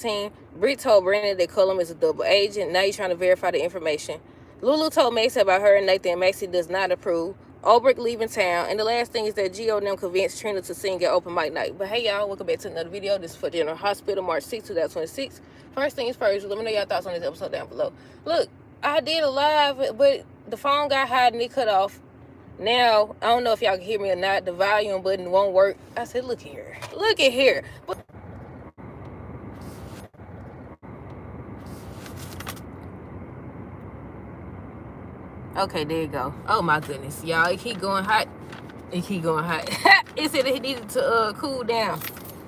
Bree told Brandon that Cullum is a double agent. Now he's trying to verify the information. Lulu told Macy about her and Nathan, and Macy does not approve. Ulbrich leaving town. And the last thing is that Gio and them convinced Trina to sing at open mic night. But hey, y'all, welcome back to another video. This is for General Hospital, March 6, 2026. First things first, let me know y'all thoughts on this episode down below. Look, I did a live, but the phone got hot and it cut off. Now, I don't know if y'all can hear me or not. The volume button won't work. I said, look here. Look at here. But okay, there you go. Oh my goodness, y'all, it keep going hot. It keep going hot. It said that he needed to cool down.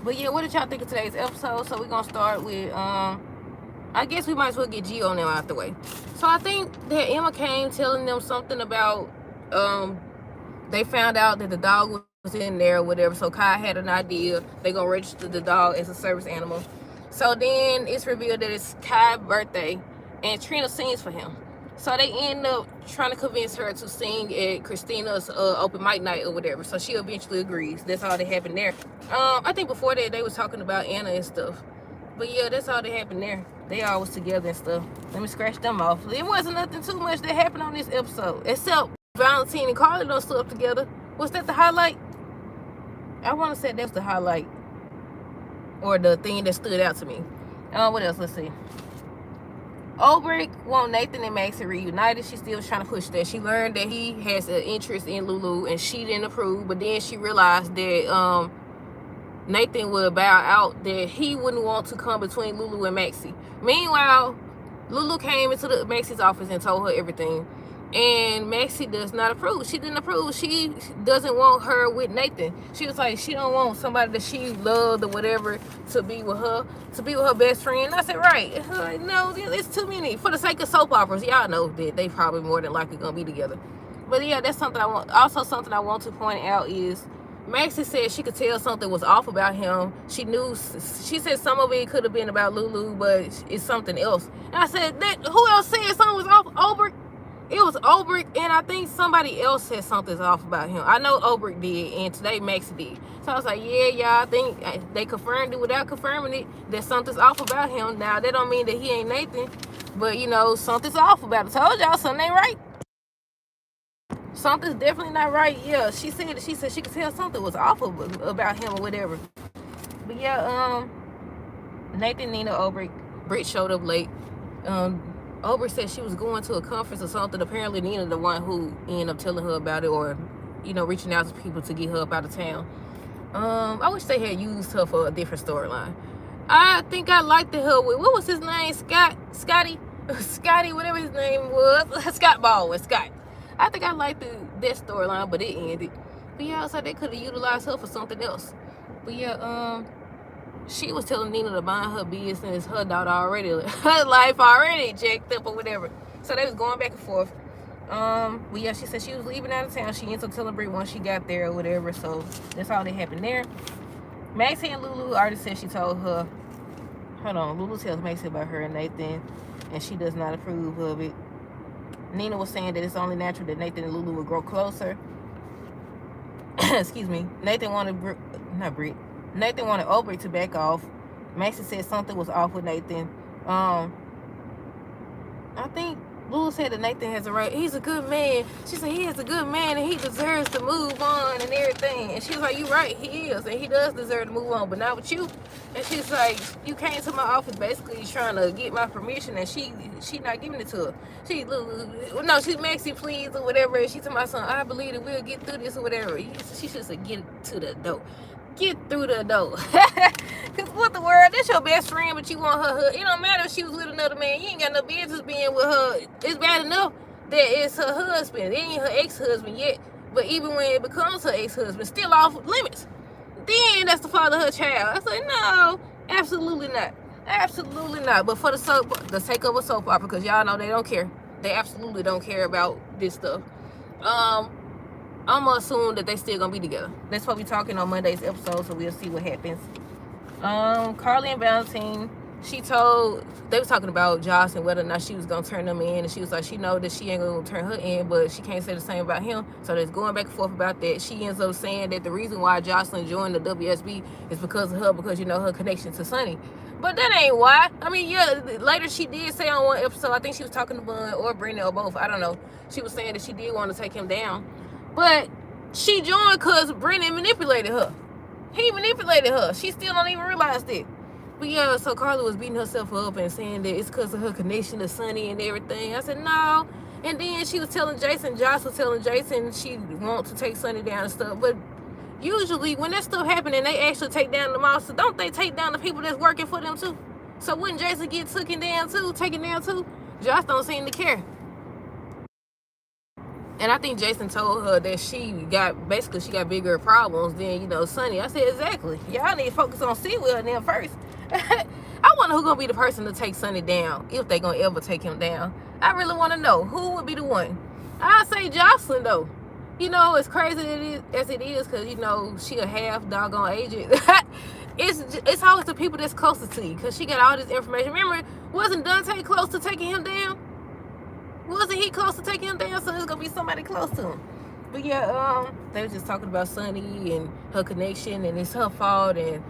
But yeah, what did y'all think of today's episode? So we're gonna start with I guess we might as well get Gio and them out the way. So I think that Emma came telling them something about they found out that the dog was in there or whatever. So Kai had an idea. They gonna register the dog as a service animal. So then it's revealed that it's Kai's birthday and Trina sings for him. So they end up trying to convince her to sing at Christina's open mic night or whatever. So she eventually agrees. That's all that happened there. I think before that they was talking about Anna and stuff. But yeah, that's all that happened there. They all was together and stuff. Let me scratch them off. It wasn't nothing too much that happened on this episode. Except Valentine and Carly done stood up together. Was that the highlight? I want to say that's the highlight. Or the thing that stood out to me. What else? Let's see. Ulbrich want Nathan and Maxie reunited. She still was trying to push that. She learned that he has an interest in Lulu and she didn't approve. But then she realized that Nathan would bow out, that he wouldn't want to come between Lulu and Maxie. Meanwhile, Lulu came into Maxie's office and told her everything. And Maxie does not approve. She didn't approve. She doesn't want her with Nathan. She was like, she don't want somebody that she loved or whatever to be with her best friend. And I said, right. Like, no, it's too many. For the sake of soap operas, y'all know that they probably more than likely gonna be together. But yeah, that's something I want. Also, something I want to point out is Maxie said she could tell something was off about him. She knew. She said some of it could have been about Lulu, but it's something else. And I said, who else said something was off? Ulbrich? It was Ulbrich, and I think somebody else said something's off about him. I know Ulbrich did, and today Maxie did. So I was like, yeah, y'all, I think they confirmed it without confirming it, that something's off about him. Now, that don't mean that he ain't Nathan, but, you know, something's off about it. I told y'all something ain't right. Something's definitely not right. Yeah, she said she could tell something was off about him or whatever. But yeah, Nathan, Nina, Ulbrich, Britt showed up late. Ulbrich said she was going to a conference or something. Apparently Nina the one who ended up telling her about it, or, you know, reaching out to people to get her up out of town. I wish they had used her for a different storyline. I think I liked her with, what was his name? Scotty, whatever his name was. Scott Baldwin, Scott. I think I liked that storyline, but it ended. But yeah, I was like, they could have utilized her for something else. But yeah, she was telling Nina to mind her business. Her daughter already, her life already jacked up or whatever. So they was going back and forth. But yeah, she said she was leaving out of town. She ended up telling Brie once she got there or whatever. So that's all that happened there. Maxie and Lulu already said she told her. Hold on, Lulu tells Maxie about her and Nathan, and she does not approve of it. Nina was saying that it's only natural that Nathan and Lulu would grow closer. Excuse me. Nathan wanted Nathan wanted Ulbrich to back off. Maxie said something was off with Nathan. I think Lulu said that Nathan has a right. He's a good man. She said he is a good man and he deserves to move on and everything. And she was like, you're right, he is. And he does deserve to move on, but not with you. And she's like, you came to my office basically trying to get my permission, and she not giving it to her. She's Maxie, please, or whatever. And she told my son, I believe that we'll get through this or whatever. She should say, get to the door. Get through the door. Because what the world? That's your best friend, but you want her. It don't matter if she was with another man. You ain't got no business being with her. It's bad enough that it's her husband. It ain't her ex-husband yet. But even when it becomes her ex-husband, still off limits. Then that's the father of her child. I said, no, absolutely not. Absolutely not. But for the sake of a soap opera, because y'all know they don't care. They absolutely don't care about this stuff. I'm gonna assume that they still gonna be together. That's what we talking on Monday's episode, so we'll see what happens. Carly and Valentine they was talking about Josh and whether or not she was gonna turn them in, and she was like, she know that she ain't gonna turn her in, but she can't say the same about him. So there's going back and forth about that. She ends up saying that the reason why Jocelyn joined the WSB is because of her, because her connection to Sonny. But that ain't why. I mean, yeah, later she did say on one episode, I think she was talking to Bun or Brenda or both, I don't know. She was saying that she did want to take him down, but she joined because Brennan manipulated her. He manipulated her. She still don't even realize that. But yeah, so Carla was beating herself up and saying that it's because of her connection to Sonny and everything. I said, no. And then she was telling Jason, Josh was telling Jason she wants to take Sonny down and stuff. But usually when that stuff happens and they actually take down the monster, don't they take down the people that's working for them too? So wouldn't Jason get taken down too? Josh don't seem to care. And I think Jason told her that she got bigger problems than, Sonny. I said, exactly. Y'all need to focus on Sewell and them first. I wonder who's going to be the person to take Sonny down, if they going to ever take him down. I really want to know who would be the one. I say Jocelyn, though. As crazy as it is, because, she a half doggone agent. It's always the people that's closest to you, because she got all this information. Remember, wasn't Dante close to taking him down? Wasn't he close to taking him down? So it's gonna be somebody close to him. But yeah, they were just talking about Sonny and her connection, and it's her fault. And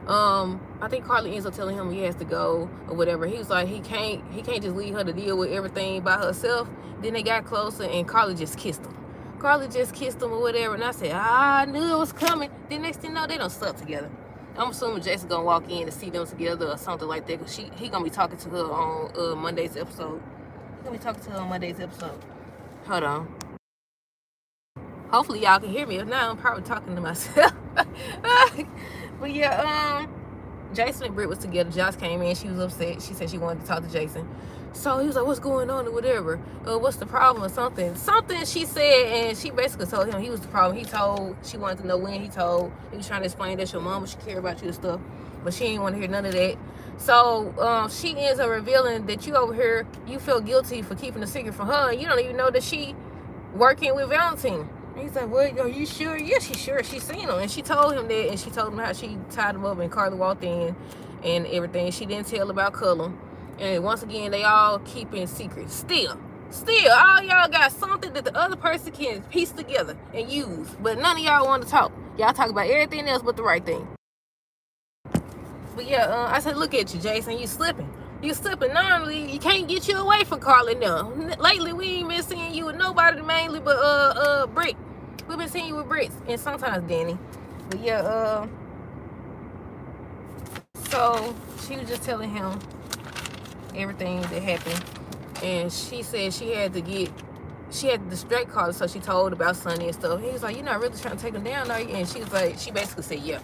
I think Carly ends up telling him he has to go or whatever. He was like, he can't just leave her to deal with everything by herself. Then they got closer, and Carly just kissed him. Or whatever. And I said, I knew it was coming. Then next thing you know, they done slept together. I'm assuming Jason's gonna walk in and see them together or something like that, because he gonna be talking to her on Monday's episode. Hold on. Hopefully y'all can hear me. If not, I'm probably talking to myself. But yeah, Jason and Britt was together. Josh came in. She was upset. She said she wanted to talk to Jason. So he was like, what's going on or whatever? What's the problem or something? Something she said, and she basically told him he was the problem. She wanted to know when he was trying to explain that your mama should care about you and stuff. But she didn't want to hear none of that. So she ends up revealing that you over here, you feel guilty for keeping a secret from her. And you don't even know that she working with Valentine. And he's like, what, are you sure? Yeah, she's sure. She's seen him. And she told him that, and she told him how she tied him up and Carly walked in and everything. She didn't tell about Cullum. And once again, they all keeping secrets. Still, all y'all got something that the other person can piece together and use. But none of y'all want to talk. Y'all talk about everything else but the right thing. But yeah, I said, look at you, Jason. You slipping. Normally, you can't get you away from Carly now. Lately, we ain't been seeing you with nobody mainly but Britt. We've been seeing you with Britt and sometimes Danny. But yeah, so she was just telling him everything that happened. And she said she had to distract Carly, so she told about Sonny and stuff. He was like, you're not really trying to take him down, are you? And she was like, she basically said, yeah.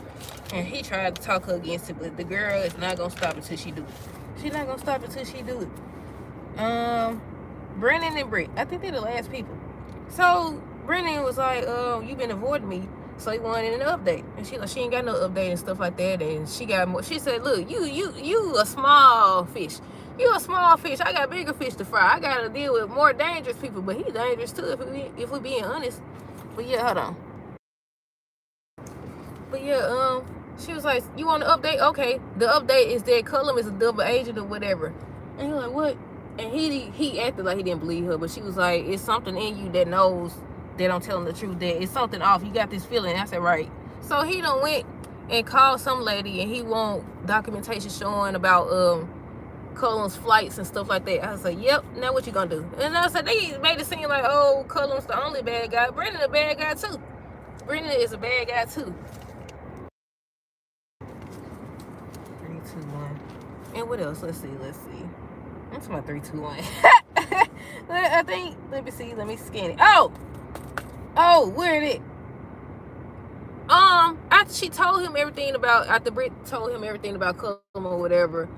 And he tried to talk her against it, but the girl is not going to stop until she do it. She's not going to stop until she do it. Brennan and Britt, I think they're the last people. So Brennan was like, you've been avoiding me. So he wanted an update. And she ain't got no update and stuff like that. And she got more. She said, look, you a small fish. You a small fish. I got bigger fish to fry. I got to deal with more dangerous people. But he's dangerous too, if we're being honest. But yeah, hold on. But yeah, she was like, you want an update? Okay. The update is that Cullum is a double agent or whatever. And he was like, what? And he acted like he didn't believe her. But she was like, it's something in you that knows that I'm telling the truth. That it's something off. You got this feeling. I said, right. So he done went and called some lady, and he want documentation showing about Cullum's flights and stuff like that. I was like, yep, now what you gonna do? And I said, they made it seem like, oh, Cullum's the only bad guy. Brendan a bad guy too. Brendan is a bad guy too. 3, 2, 1. And what else? Let's see. That's my 3, 2, 1. I think, let me scan it. Oh, where is it? After she told him everything about, after Britt told him everything about Cullum or whatever,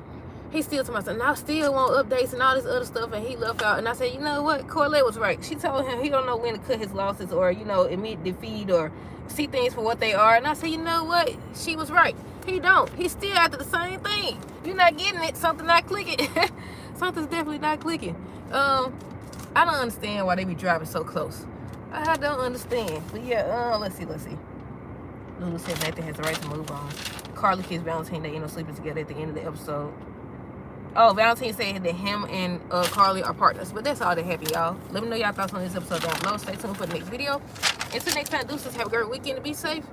he still told myself, and I still want updates and all this other stuff, and he left out. And I said, you know what? Corlett was right. She told him he don't know when to cut his losses or, admit defeat or see things for what they are. And I said, you know what? She was right. He don't. He's still after the same thing. You're not getting it. Something not clicking. Something's definitely not clicking. I don't understand why they be driving so close. I don't understand. But yeah, let's see. Lulu said Nathan has the right to move on. Carly kissed Valentine. They end up sleeping together at the end of the episode. Oh, Valentine said that him and Carly are partners. But that's all that happened, y'all. Let me know y'all thoughts on this episode down below. Stay tuned for the next video. Until next time, deuces. Have a great weekend and be safe.